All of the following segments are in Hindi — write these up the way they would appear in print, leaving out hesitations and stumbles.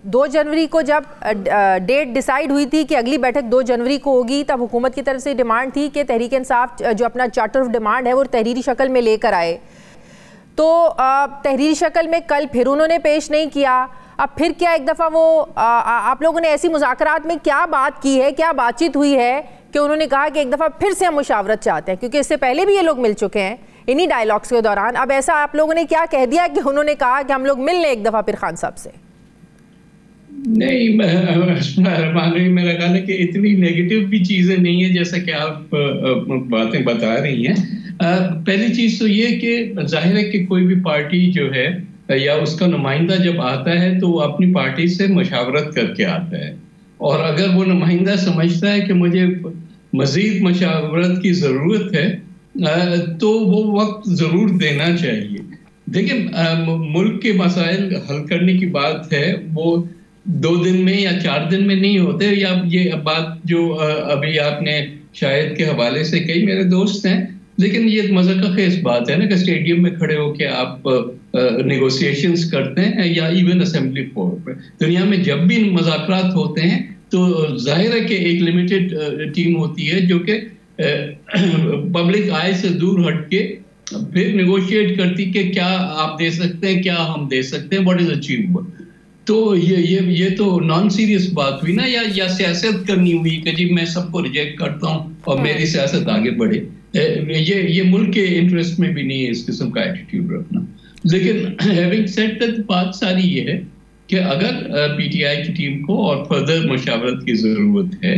2 जनवरी को जब डेट डिसाइड हुई थी कि अगली बैठक 2 जनवरी को होगी, तब हुकूमत की तरफ से डिमांड थी कि तहरीक इंसाफ जो अपना चार्टर ऑफ डिमांड है वो तहरीरी शक्ल में लेकर आए। तो तहरीरी शक्ल में कल फिर उन्होंने पेश नहीं किया। अब फिर क्या एक दफ़ा वो आप लोगों ने ऐसी मुज़ाकरात में क्या बात की है, क्या बातचीत हुई है कि उन्होंने कहा कि एक दफ़ा फिर से हम मुशावरत चाहते हैं, क्योंकि इससे पहले भी ये लोग मिल चुके हैं इन्हीं डायलॉग्स के दौरान। अब ऐसा आप लोगों ने क्या कह दिया कि उन्होंने कहा कि हम लोग मिल लें एक दफ़ा फिर खान साहब से? नहीं, मेरा ख्याल है कि इतनी नेगेटिव भी चीजें नहीं है जैसा कि आप बातें बता रही हैं। पहली चीज तो ये कि जाहिर है कि कोई भी पार्टी जो है या उसका नुमाइंदा जब आता है तो वो अपनी पार्टी से मशावरत करके आता है, और अगर वो नुमाइंदा समझता है कि मुझे मजीद मशावरत की ज़रूरत है तो वो वक्त ज़रूर देना चाहिए। देखिए, मुल्क के मसाइल हल करने की बात है, वो 2 दिन में या 4 दिन में नहीं होते। या ये बात जो अभी आपने शायद के हवाले से कई मेरे दोस्त हैं, लेकिन ये मज़ा का खेस बात है ना कि स्टेडियम में खड़े होकर आप नेगोशिएशंस करते हैं या इवन असेंबली फ्लोर पर। दुनिया में जब भी मुज़ाकरात होते हैं तो जाहिर है कि एक लिमिटेड टीम होती है जो कि पब्लिक आय से दूर हटके फिर नेगोशिएट करती कि क्या आप दे सकते हैं, क्या हम दे सकते हैं, व्हाट इज अचीवेबल। तो ये तो नॉन सीरियस बात हुई ना, या सियासत करनी हुई कि जी मैं सबको रिजेक्ट करता हूँ और मेरी सियासत आगे बढ़े। ये मुल्क के इंटरेस्ट में भी नहीं है इस किस्म का एटीट्यूड रखना। लेकिन हैविंग सेड दैट, बात सारी ये है कि अगर पीटीआई की टीम को और फर्दर मशावरत की जरूरत है,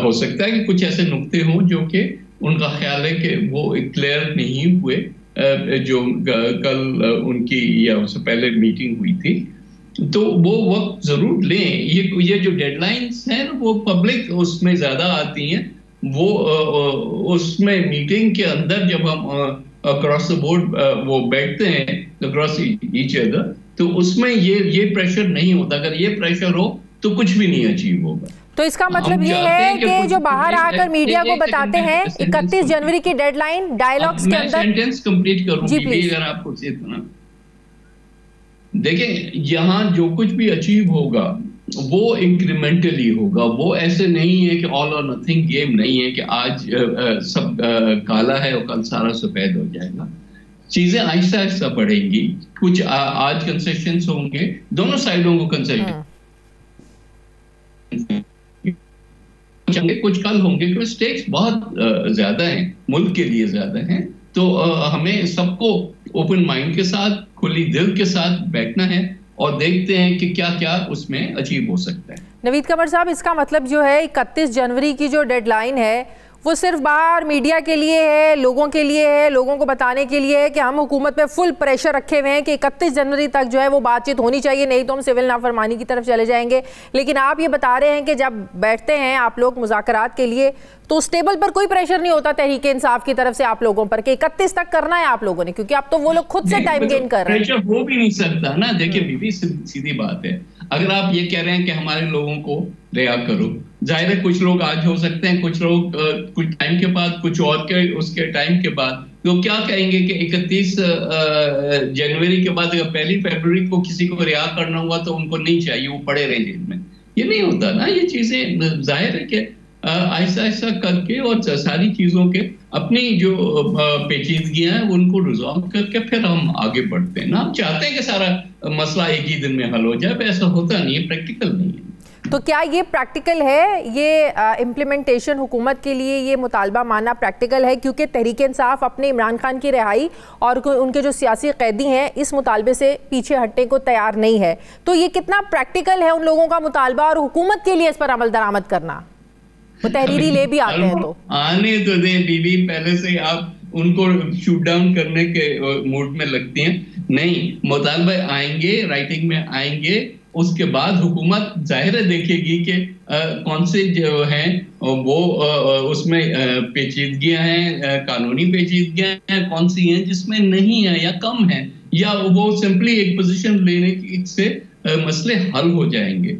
हो सकता है कि कुछ ऐसे नुक्ते हों जो कि उनका ख्याल है कि वो क्लियर नहीं हुए, जो कल उनकी या उससे पहले मीटिंग हुई थी, तो वो वक्त जरूर लें। ये जो डेडलाइंस हैं वो पब्लिक उसमें ज्यादा आती हैं, वो उसमें मीटिंग के अंदर जब हम अक्रॉस द बोर्ड वो बैठते हैं अक्रॉस ईच अदर, तो उसमें ये प्रेशर नहीं होता। अगर ये प्रेशर हो तो कुछ भी नहीं अचीव होगा। तो इसका मतलब ये है कि जो बाहर आकर मीडिया को बताते हैं 31 जनवरी की डेडलाइन डायलॉग्स के अंदर। सेंटेंस कंप्लीट करूंगी अगर आपको इतना। देखिए, यहाँ जो कुछ भी अचीव होगा वो इंक्रीमेंटली होगा, वो ऐसे नहीं है कि ऑल और नथिंग गेम नहीं है कि आज सब काला है और कल सारा सफेद हो जाएगा। चीजें आहिस्ता आहिस्ता बढ़ेंगी। कुछ आज कंसेशंस होंगे, दोनों साइडों को कंसेशन, कुछ कल होंगे, क्योंकि स्टेक्स बहुत ज्यादा हैं, मुल्क के लिए ज्यादा हैं। तो हमें सबको ओपन माइंड के साथ, खुली दिल के साथ बैठना है और देखते हैं कि क्या क्या उसमें अचीव हो सकता है। नवीद कमर साहब, इसका मतलब जो है 31 जनवरी की जो डेडलाइन है वो सिर्फ बाहर मीडिया के लिए है, लोगों के लिए है, लोगों को बताने के लिए है कि हम हुकूमत पे फुल प्रेशर रखे हुए हैं कि 31 जनवरी तक जो है वो बातचीत होनी चाहिए, नहीं तो हम सिविल नाफरमानी की तरफ चले जाएंगे। लेकिन आप ये बता रहे हैं कि जब बैठते हैं आप लोग मुज़ाकरात के लिए तो उस टेबल पर कोई प्रेशर नहीं होता तहरीक इंसाफ की तरफ से आप लोगों पर कि 31 तक करना है आप लोगों ने, क्योंकि अब तो वो लोग खुद से टाइम गेन कर रहे हैं। प्रेशर हो भी नहीं सकता ना। देखिए बीबी, सीधी बात है, अगर आप ये कह रहे हैं कि हमारे लोगों को रिहा करो, जाहिर है कुछ लोग आज हो सकते हैं, कुछ लोग कुछ टाइम के बाद, कुछ और के उसके टाइम के बाद, तो क्या कहेंगे कि 31 जनवरी के बाद अगर 1 फरवरी को किसी को रिहा करना हुआ तो उनको नहीं चाहिए, वो पड़े रहे जेल में। ये नहीं होता ना। ये चीजें जाहिर है कि ऐसा ऐसा करके और सारी चीजों के अपनी जो पेचीदगियां हैं उनको रिजॉल्व करके फिर हम आगे बढ़ते हैं ना। हम चाहते हैं कि सारा मसला एक ही दिन में हल हो जाए, ऐसा होता नहीं है, प्रैक्टिकल नहीं है। तो क्या ये प्रैक्टिकल है, ये इम्प्लीमेंटेशन हुकूमत के लिए ये मुतालबा मानना प्रैक्टिकल है? क्योंकि तहरीक इंसाफ अपने इमरान खान की रिहाई और उनके जो सियासी कैदी हैं इस मुतालबे से पीछे हटने को तैयार नहीं है। तो ये कितना प्रैक्टिकल है उन लोगों का मुतालबा और हुकूमत के लिए इस पर अमल दरामद करना? वो तहरीरी ले भी आते हैं तो आने तो दे बीबी, पहले से आप उनको शूट डाउन करने के मूड में लगती हैं। नहीं, मुतालबे आएंगे, राइटिंग में आएंगे, उसके बाद हुकूमत जाहिर है देखेगी कि कौन से जो हैं वो उसमें पेचीदगियां हैं, कानूनी पेचीदगियां हैं, कौन सी हैं जिसमें नहीं है या कम है, या वो सिंपली एक पोजीशन लेने से मसले हल हो जाएंगे।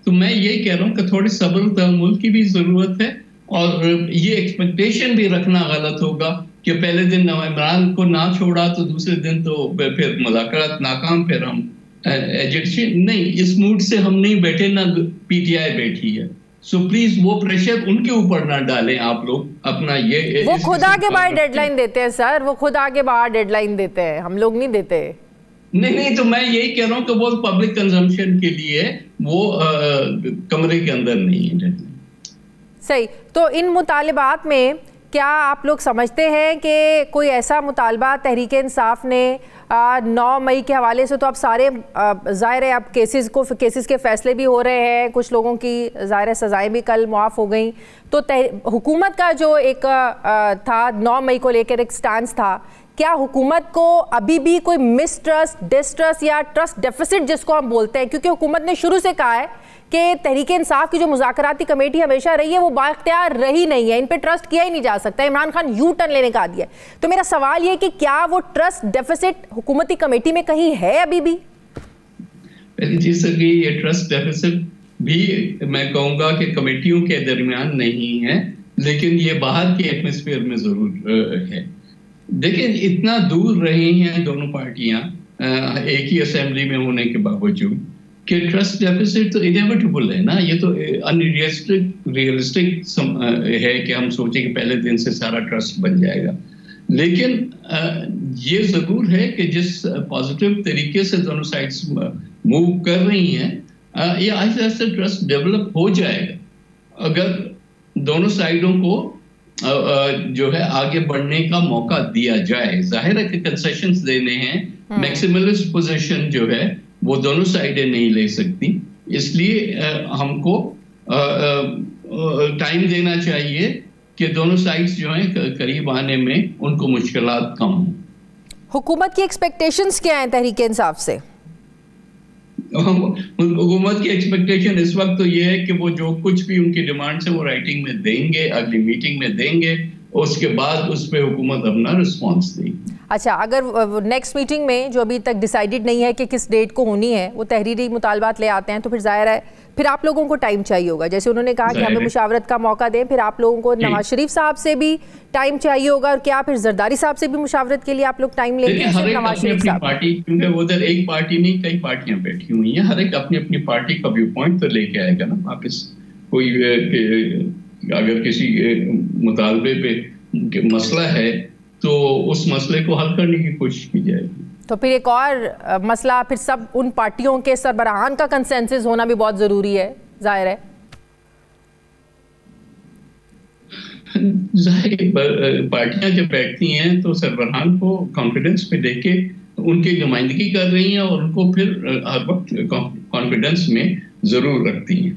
तो मैं यही कह रहा हूँ कि थोड़ी सब्र तहम्मुल की भी जरूरत है, और ये एक्सपेक्टेशन भी रखना गलत होगा कि पहले दिन इमरान को ना छोड़ा तो दूसरे दिन तो फिर मुज़ाकरात नाकाम, फिर हम एजेंसी नहीं, इस मूड से हम नहीं बैठे, ना पीटीआई बैठी है। सो प्लीज वो प्रेशर उनके ऊपर ना डालें आप लोग अपना। ये वो खुद आगे बाहर डेडलाइन देते हैं सर, वो खुद आगे बाहर डेडलाइन देते हैं, हम लोग नहीं देते। नहीं, तो मैं यही कह रहा हूँ कि वो पब्लिक कंजम्पशन के लिए, वो कमरे के अंदर नहीं है डेडलाइन। सही। तो इन मुतालिबात में क्या आप लोग समझते हैं कि कोई ऐसा मुतालबा तहरीक इंसाफ ने 9 मई के हवाले से, तो अब सारे ज़ाहिर है अब केसेस के फैसले भी हो रहे हैं, कुछ लोगों की ज़ाहिर है सज़ाएँ भी कल मुआफ़ हो गई, तो हुकूमत का जो एक था 9 मई को लेकर एक स्टांस था, क्या हुकूमत को अभी भी कोई मिसट्रस्ट, डिस्ट्रस्ट या ट्रस्ट डेफिसिट जिसको हम बोलते हैं, क्योंकि हुकूमत ने शुरू से कहा है कि तहरीक इंसाफ की जो मुज़ाकराती कमेटी हमेशा रही है वो बाख्तियार रही नहीं है, इन पे ट्रस्ट किया ही नहीं जा सकता। इमरान खान यू टर्न लेने का आदी है। तो मेरा सवाल ये कि क्या वो ट्रस्ट डेफिसिट हुकूमती कमेटी में कहीं है अभी भी? पहली चीज तो कि ये ट्रस्ट डेफिसिट भी मैं कहूँगा कि कमेटियों के दरमियान नहीं है, लेकिन ये बाहर के एटमॉस्फेयर में जरूर है। देखिए, इतना दूर रही हैं दोनों पार्टियां एक ही असेंबली में होने के बावजूद कि ट्रस्ट डेफिसिट तो इनेविटेबल है ना। ये तो रियलिस्टिक है कि हम सोचें कि पहले दिन से सारा ट्रस्ट बन जाएगा, लेकिन ये जरूर है कि जिस पॉजिटिव तरीके से दोनों साइड्स मूव कर रही हैं, ये आहिस्ते आहिस्ते ट्रस्ट डेवलप हो जाएगा अगर दोनों साइडों को जो है आगे बढ़ने का मौका दिया जाए। जाहिर है कि कंसेशंस देने हैं, मैक्सिमलिस्ट पोजीशन जो है वो दोनों साइडें नहीं ले सकती, इसलिए हमको टाइम देना चाहिए कि दोनों साइड्स जो हैं करीब आने में उनको मुश्किलात कम हो। हुकूमत की एक्सपेक्टेशंस क्या हैं तहरीक इंसाफ से? हुकूमत की एक्सपेक्टेशन इस वक्त तो ये है कि वो जो कुछ भी उनकी डिमांड्स है वो राइटिंग में देंगे, अगली मीटिंग में देंगे, उसके बाद उस पर हुकूमत अपना रिस्पॉन्स देगी। अच्छा, अगर नेक्स्ट मीटिंग में जो अभी तक डिसाइडेड नहीं है कि किस डेट को होनी है, वो तहरीरी मुतालबात ले आते हैं, तो फिर जाहिर है फिर आप लोगों को टाइम चाहिए होगा। जैसे उन्होंने कहा कि हमें मुशावरत का मौका दें, फिर आप लोगों को नवाज शरीफ साहब से भी टाइम चाहिए होगा, और क्या फिर जरदारी साहब से भी मुशावरत के लिए आप लोग टाइम लेंगे? नवाज शरीफ साहब पार्टी, क्योंकि उधर एक पार्टी नहीं कई पार्टियां बैठी हुई हैं, हर एक अपनी अपनी पार्टी का व्यू पॉइंट तो लेके आएगा ना वापस। कोई अगर किसी मुतालबे पे मसला है तो उस मसले को हल करने की कोशिश की जाएगी। तो फिर एक और मसला, फिर सब उन पार्टियों के सरबराहान का कंसेंसस होना भी बहुत जरूरी है, जाहिर है। पार्टियां जब बैठती हैं तो सरबराहान को कॉन्फिडेंस पे देके उनकी नुमाइंदगी कर रही हैं और उनको फिर हर वक्त कॉन्फिडेंस में जरूर रखती हैं।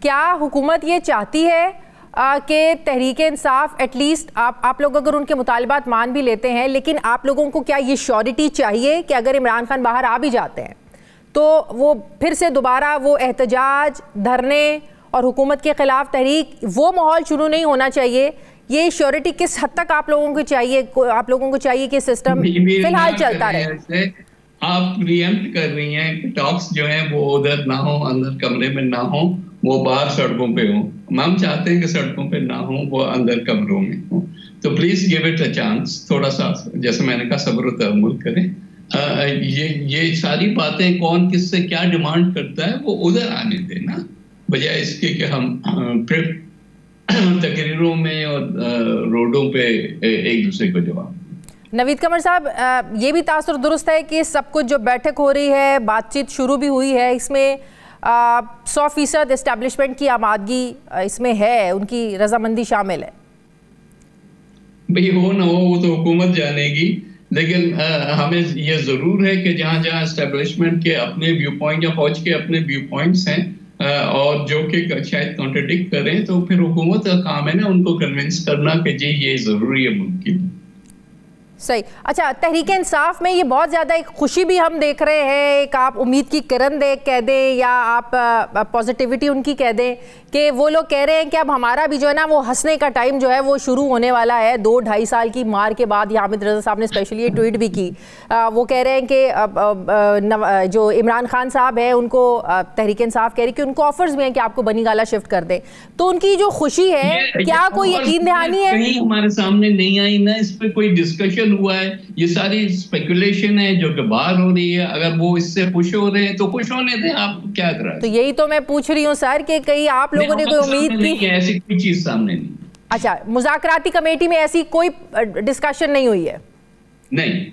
क्या हुकूमत ये चाहती है कि तहरीक इंसाफ एटलीस्ट आप लोग अगर उनके मुतालबात मान भी लेते हैं, लेकिन आप लोगों को क्या ये श्योरिटी चाहिए कि अगर इमरान खान बाहर आ भी जाते हैं तो वो फिर से दोबारा वो एहतजाज, धरने और हुकूमत के खिलाफ तहरीक, वो माहौल शुरू नहीं होना चाहिए? ये श्योरिटी किस हद तक आप लोगों को चाहिए कि सिस्टम फिलहाल चलता रहे? आप प्रीएम्प्ट कर रही हैं, टॉक्स जो हैं वो उधर ना हो, अंदर कमरे में ना हो, वो बाहर सड़कों पे हो। हम चाहते हैं कि सड़कों पे ना हो, वो अंदर कमरों में हो। तो please give it a chance, थोड़ा सा जैसे मैंने कहा सब्र और तहम्मुल करें। ये सारी बातें कौन किससे क्या डिमांड करता है वो उधर आने देना, बजाय इसके कि हम फिर तकरीरों में और रोडों पे एक दूसरे को जवाब। नवीद कमर साहब, ये भी तासुर दुरुस्त है कि सब कुछ जो बैठक हो रही है, बातचीत शुरू भी हुई है, इसमें 100% एस्टेब्लिशमेंट की आमादगी इसमें है, उनकी रजामंदी शामिल है? भाई हो ना हो वो तो हुकूमत जानेगी, लेकिन हमें ये जरूर है कि जहाँ जहाँ एस्टेब्लिशमेंट के अपने व्यू पॉइंट या फौज के अपने व्यू पॉइंट्स हैं और जो कि शायद कॉन्ट्रडिक्ट करें, तो फिर हुकूमत का काम है ना उनको कन्विंस करना कि जी ये जरूरी है मुल्क के लिए। सही। अच्छा, तहरीक इंसाफ में ये बहुत ज़्यादा एक खुशी भी हम देख रहे हैं, एक आप उम्मीद की किरण कह दें या आप पॉजिटिविटी उनकी कह दें कि वो लोग कह रहे हैं कि अब हमारा भी जो है ना वो हंसने का टाइम जो है वो शुरू होने वाला है। 2-2.5 साल की मार के बाद हामिद रजा साहब ने स्पेशली ये ट्वीट भी की। वो कह रहे हैं कि जो इमरान खान साहब है उनको तहरीक इंसाफ कह रही कि उनको ऑफर्स भी हैं कि आपको बनी गाला शिफ्ट कर दें। तो उनकी जो खुशी है, क्या कोई यकीन दहानी है? कहीं हमारे सामने नहीं आई ना, इस पर कोई डिस्कशन हुआ है, ये सारी स्पेकुलेशन है जो कि बाहर हो रही है। अगर वो इससे खुश हो रहे हैं तो खुश होने दें, आप क्या कर रहे हैं? तो यही तो मैं पूछ रही हूँ सर कि कहीं आप लोगों ने कोई उम्मीद की? ऐसी कोई चीज सामने नहीं। अच्छा, मुज़ाकराती कमेटी में ऐसी कोई डिस्कशन नहीं हुई है? नहीं।